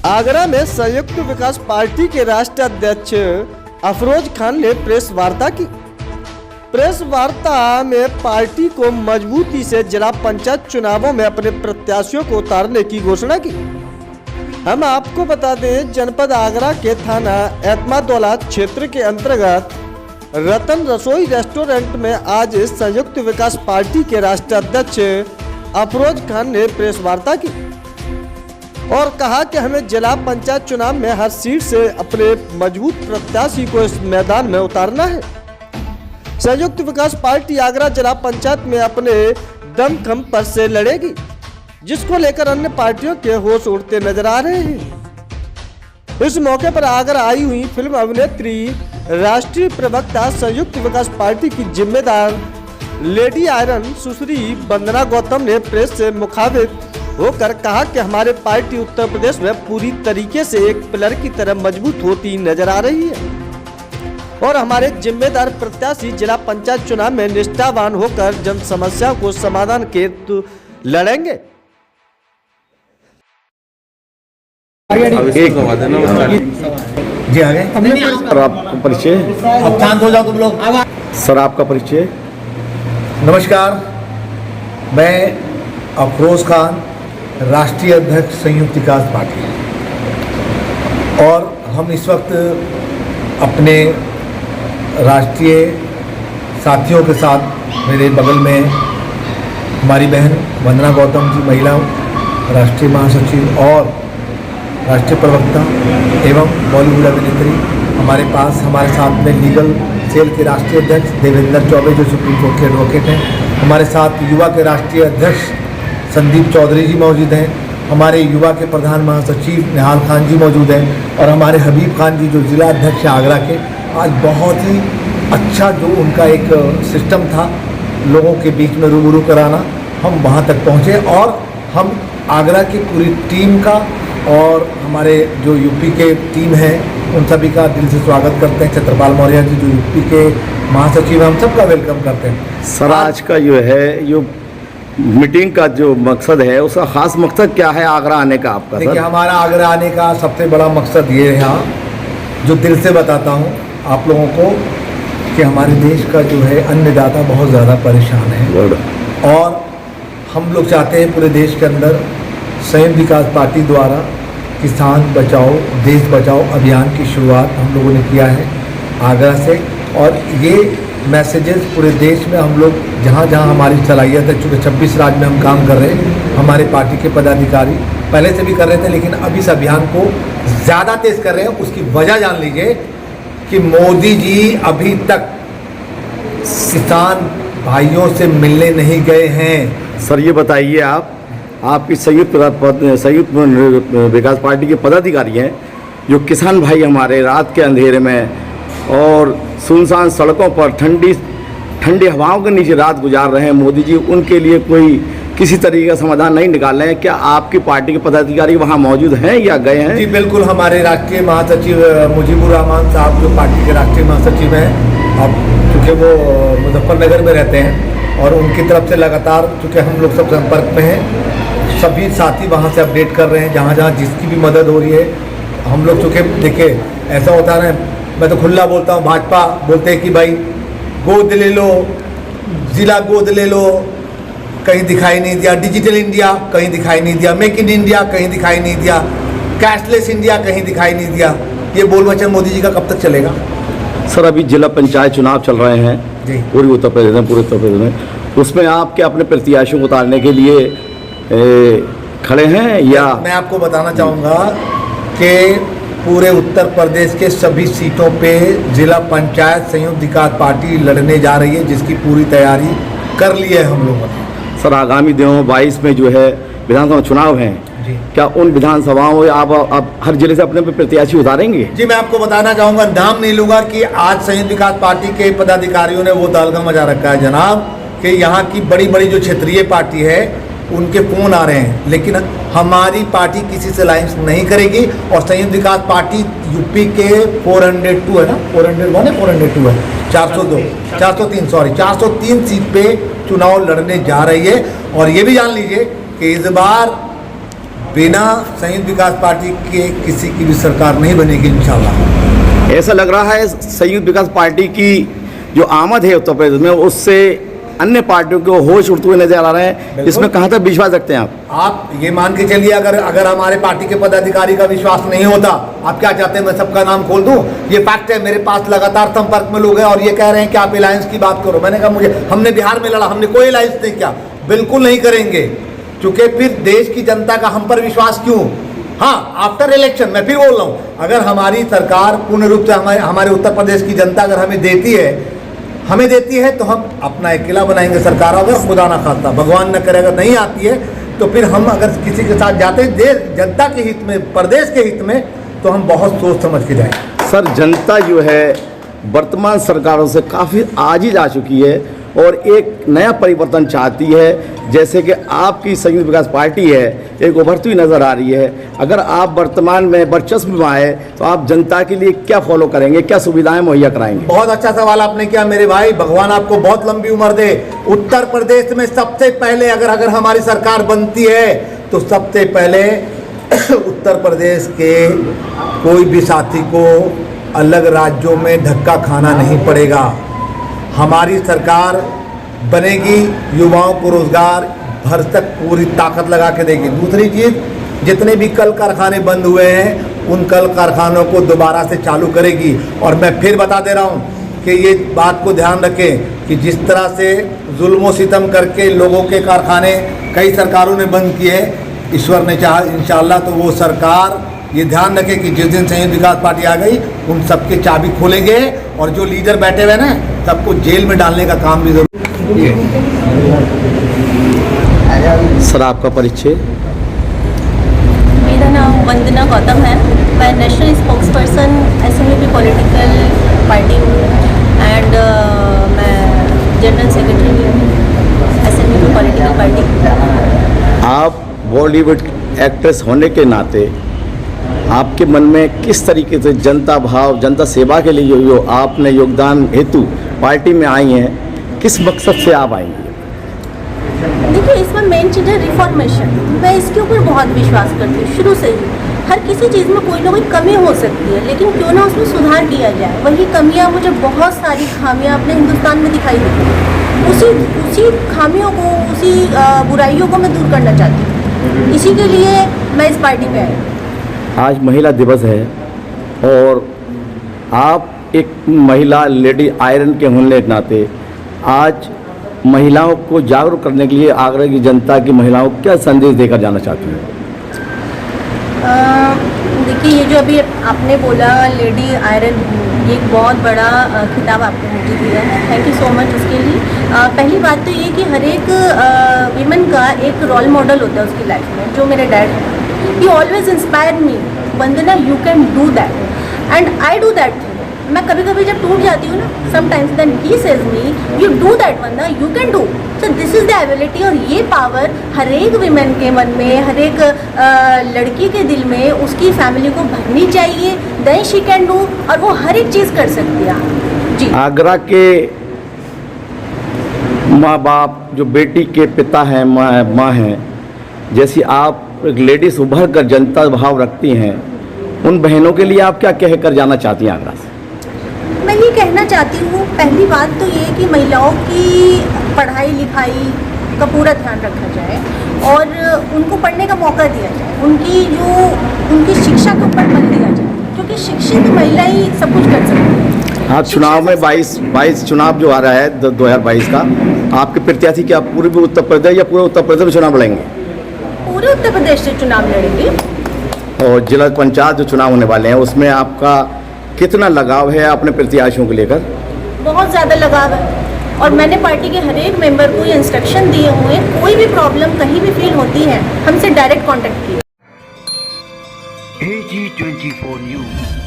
आगरा में संयुक्त विकास पार्टी के राष्ट्रीय अध्यक्ष अफरोज खान ने प्रेस वार्ता की। प्रेस वार्ता में पार्टी को मजबूती से जिला पंचायत चुनावों में अपने प्रत्याशियों को उतारने की घोषणा की। हम आपको बता दें, जनपद आगरा के थाना एतमादौला क्षेत्र के अंतर्गत रतन रसोई रेस्टोरेंट में आज संयुक्त विकास पार्टी के राष्ट्रीय अध्यक्ष अफरोज खान ने प्रेस वार्ता की और कहा कि हमें जिला पंचायत चुनाव में हर सीट से अपने मजबूत प्रत्याशी को इस मैदान में उतारना है। संयुक्त विकास पार्टी आगरा जिला पंचायत में अपने दमखम पर से लड़ेगी, जिसको लेकर अन्य पार्टियों के होश उड़ते नजर आ रहे हैं। इस मौके पर आगरा आई हुई फिल्म अभिनेत्री, राष्ट्रीय प्रवक्ता, संयुक्त विकास पार्टी की जिम्मेदार लेडी आयरन सुश्री वंदना गौतम ने प्रेस से मुखातिब होकर कहा कि हमारे पार्टी उत्तर प्रदेश में पूरी तरीके से एक पिलर की तरह मजबूत होती नजर आ रही है और हमारे जिम्मेदार प्रत्याशी जिला पंचायत चुनाव में निष्ठावान होकर जन समस्याओं को समाधान के हेतु लड़ेंगे। जी आगे सर, आपका परिचय? अब शांत हो जाओ तुम लोग। सर, आपका परिचय? नमस्कार, मैं अफरोज खान, राष्ट्रीय अध्यक्ष संयुक्त विकास पार्टी, और हम इस वक्त अपने राष्ट्रीय साथियों के साथ मेरे बगल में हमारी बहन वंदना गौतम जी, महिला राष्ट्रीय महासचिव और राष्ट्रीय प्रवक्ता एवं बॉलीवुड अभिनेत्री, हमारे पास हमारे साथ में लीगल सेल के राष्ट्रीय अध्यक्ष देवेंद्र चौबे जो सुप्रीम कोर्ट के एडवोकेट हैं, हमारे साथ युवा के राष्ट्रीय अध्यक्ष संदीप चौधरी जी मौजूद हैं, हमारे युवा के प्रधान महासचिव निहाल खान जी मौजूद हैं और हमारे हबीब खान जी जो जिला अध्यक्ष आगरा के। आज बहुत ही अच्छा जो उनका एक सिस्टम था लोगों के बीच में रूबरू कराना, हम वहाँ तक पहुँचे और हम आगरा की पूरी टीम का और हमारे जो यूपी के टीम है उन सभी का दिल से स्वागत करते हैं। छत्रपाल मौर्य जी जो यूपी के महासचिव हैं, हम सबका वेलकम करते हैं। सर, आज का जो है जो मीटिंग का जो मकसद है, उसका खास मकसद क्या है आगरा आने का आपका? देखिए, हमारा आगरा आने का सबसे बड़ा मकसद ये है, जो दिल से बताता हूँ आप लोगों को, कि हमारे देश का जो है अन्नदाता बहुत ज़्यादा परेशान है और हम लोग चाहते हैं पूरे देश के अंदर संयुक्त विकास पार्टी द्वारा किसान बचाओ देश बचाओ अभियान की शुरुआत हम लोगों ने किया है आगरा से, और ये मैसेजेस पूरे देश में हम लोग जहाँ जहाँ हमारी सलाहियत है, चूँकि 26 राज्य में हम काम कर रहे हैं, हमारे पार्टी के पदाधिकारी पहले से भी कर रहे थे, लेकिन अब इस अभियान को ज़्यादा तेज़ कर रहे हैं। उसकी वजह जान लीजिए कि मोदी जी अभी तक किसान भाइयों से मिलने नहीं गए हैं। सर, ये बताइए, आपकी संयुक्त विकास पार्टी के पदाधिकारी हैं जो किसान भाई हमारे रात के अंधेरे में और सुनसान सड़कों पर ठंडी हवाओं के नीचे रात गुजार रहे हैं, मोदी जी उनके लिए कोई किसी तरीके का समाधान नहीं निकाल रहे हैं। क्या आपकी पार्टी के पदाधिकारी वहां मौजूद हैं या गए हैं? जी बिल्कुल, हमारे राष्ट्रीय महासचिव मुजीबुर रहमान साहब जो पार्टी के राष्ट्रीय महासचिव हैं, अब चूँकि वो मुजफ्फरनगर में रहते हैं और उनकी तरफ से लगातार चूँकि हम लोग सब संपर्क में हैं, सभी साथी वहाँ से अपडेट कर रहे हैं जहाँ जहाँ जिसकी भी मदद हो रही है। हम लोग चूँकि देखिए ऐसा होता है ना, मैं तो खुला बोलता हूँ, भाजपा बोलते हैं कि भाई गोद ले लो, जिला गोद ले लो, कहीं दिखाई नहीं दिया, डिजिटल इंडिया कहीं दिखाई नहीं दिया, मेक इन इंडिया कहीं दिखाई नहीं दिया, कैशलेस इंडिया कहीं दिखाई नहीं दिया। ये बोल वचन मोदी जी का कब तक चलेगा? सर, अभी जिला पंचायत चुनाव चल रहे हैं पूरे उत्तर प्रदेश में, उसमें आप क्या अपने प्रत्याशियों को उतारने के लिए खड़े हैं या? मैं आपको बताना चाहूँगा कि पूरे उत्तर प्रदेश के सभी सीटों पे जिला पंचायत संयुक्त विकास पार्टी लड़ने जा रही है, जिसकी पूरी तैयारी कर ली है हम लोगों ने। सर, आगामी दिनों 22 में जो है विधानसभा चुनाव हैं, क्या उन विधानसभाओं में आप हर जिले से अपने प्रत्याशी उतारेंगे? जी, मैं आपको बताना चाहूँगा, नाम नहीं लूँगा, कि आज संयुक्त विकास पार्टी के पदाधिकारियों ने वो दालगा मचा रखा है जनाब, कि यहाँ की बड़ी बड़ी जो क्षेत्रीय पार्टी है उनके फ़ोन आ रहे हैं, लेकिन हमारी पार्टी किसी से अलायंस नहीं करेगी और संयुक्त विकास पार्टी यूपी के 402 है ना, 401 है, 402 है, 403 सीट पे चुनाव लड़ने जा रही है। और ये भी जान लीजिए कि इस बार बिना संयुक्त विकास पार्टी के किसी की भी सरकार नहीं बनेगी इंशाल्लाह। ऐसा लग रहा है संयुक्त विकास पार्टी की जो आमद है उत्तर प्रदेश में उससे अन्य पार्टियों को होश उड़ते हुए नजर आ रहे हैं। इसमें कहाँ तक विश्वास रखते हैं आप ये मान के चलिए, अगर हमारे पार्टी के पदाधिकारी का विश्वास नहीं होता, आप क्या चाहते हैं मैं सबका नाम खोल दूं? ये फैक्ट है, मेरे पास लगातार संपर्क में लोग हैं और ये कह रहे हैं कि आप अलायंस की बात करो। मैंने कहा हमने बिहार में लड़ा, हमने कोई अलायंस नहीं किया, बिल्कुल नहीं करेंगे, क्योंकि फिर देश की जनता का हम पर विश्वास क्यों? हाँ, आफ्टर इलेक्शन मैं फिर बोल रहा हूँ, अगर हमारी सरकार पूर्ण रूप से हमारे उत्तर प्रदेश की जनता अगर हमें देती है तो हम अपना अकेला बनाएंगे सरकार। अगर खुदा ना खास्ता, भगवान न करे, अगर नहीं आती है तो फिर हम अगर किसी के साथ जाते हैं देश जनता के हित में, प्रदेश के हित में, तो हम बहुत सोच समझ के जाएंगे। सर, जनता जो है वर्तमान सरकारों से काफ़ी आजिज आ चुकी है और एक नया परिवर्तन चाहती है। जैसे कि आपकी संयुक्त विकास पार्टी है, एक उभरती हुई नज़र आ रही है। अगर आप वर्तमान में वर्चस्व में आए तो आप जनता के लिए क्या फॉलो करेंगे, क्या सुविधाएं मुहैया कराएंगे? बहुत अच्छा सवाल आपने किया मेरे भाई, भगवान आपको बहुत लंबी उम्र दे। उत्तर प्रदेश में सबसे पहले अगर हमारी सरकार बनती है तो सबसे पहले उत्तर प्रदेश के कोई भी साथी को अलग राज्यों में धक्का खाना नहीं पड़ेगा। हमारी सरकार बनेगी, युवाओं को रोजगार भर तक पूरी ताकत लगा के देगी। दूसरी चीज़, जितने भी कल कारखाने बंद हुए हैं उन कल कारखानों को दोबारा से चालू करेगी। और मैं फिर बता दे रहा हूँ कि ये बात को ध्यान रखें कि जिस तरह से जुल्म सितम करके लोगों के कारखाने कई सरकारों ने बंद किए, ईश्वर ने चाहा इंशाल्लाह तो वो सरकार ये ध्यान रखे कि जिस दिन संयुक्त विकास पार्टी आ गई उन सबके चाबी खोलेंगे और जो लीडर बैठे हुए ना सबको जेल में डालने का काम भी जरूर है। सर, आपका परिचय? मेरा नाम वंदना गौतम है। मैं national spokes person SNVP political party हूँ एंड मैं जनरल सेक्रेटरी भी हूँ SNVP पॉलिटिकल पार्टी। आप बॉलीवुड एक्ट्रेस होने के नाते आपके मन में किस तरीके से जनता भाव, जनता सेवा के लिए जो आपने योगदान हेतु पार्टी में आई हैं, किस मकसद से आप आएंगे? देखिए, इसमें मेन चीज़ है रिफॉर्मेशन। मैं इसके ऊपर बहुत विश्वास करती हूँ शुरू से ही। हर किसी चीज़ में कोई ना कोई कमी हो सकती है, लेकिन क्यों ना उसमें सुधार किया जाए। वही कमियाँ, मुझे बहुत सारी खामियाँ अपने हिंदुस्तान में दिखाई देती हैं। उसी खामियों को, उसी बुराइयों को मैं दूर करना चाहती हूँ। इसी के लिए मैं इस पार्टी में आई। आज महिला दिवस है और आप एक महिला लेडी आयरन के होने के नाते आज महिलाओं को जागरूक करने के लिए आगरा की जनता की महिलाओं को क्या संदेश देकर जाना चाहती हैं? देखिए, ये जो अभी आपने बोला लेडी आयरन, ये एक बहुत बड़ा खिताब आपने मुझे दिया है, थैंक यू सो मच उसके लिए। पहली बात तो ये कि हर एक वीमेन का एक रोल मॉडल होता है उसकी लाइफ में, जो मेरे डैड हैं। He always inspired me, Vandana you can do that and I do that thing। मैं कभी कभी जब टूट जाती हूँ ना, sometimes then he says me you do that Vandana, you can do। So this is the ability और ये पावर हर एक विमेन के मन में, हर एक लड़की के दिल में उसकी फैमिली को भरनी चाहिए। then she can do और वो हर एक चीज़ कर सकती है जी। आगरा के माँ बाप जो बेटी के पिता हैं, माँ हैं, जैसी आप एक लेडीज उभर कर जनता भाव रखती हैं, उन बहनों के लिए आप क्या कह कर जाना चाहती हैं आगरा से? मैं ये कहना चाहती हूँ, पहली बात तो ये कि महिलाओं की पढ़ाई लिखाई का पूरा ध्यान रखा जाए और उनको पढ़ने का मौका दिया जाए। उनकी शिक्षा के ऊपर बल दिया जाए, क्योंकि शिक्षित महिला ही सब कुछ कर सकती है। हाँ, चुनाव में 22 चुनाव जो आ रहा है 2022 का, आपके प्रत्याशी क्या पूर्वी उत्तर प्रदेश या पूरे उत्तर प्रदेश में चुनाव लड़ेंगे? पूरे उत्तर प्रदेश से चुनाव लड़ेंगे। और जिला पंचायत जो चुनाव होने वाले हैं उसमें आपका कितना लगाव है अपने प्रत्याशियों को लेकर? बहुत ज़्यादा लगाव है और मैंने पार्टी के हर एक मेंबर को ये इंस्ट्रक्शन दिए हुए हैं, कोई भी प्रॉब्लम कहीं भी फील होती है हमसे डायरेक्ट कांटेक्ट कीजिए। AG24 News।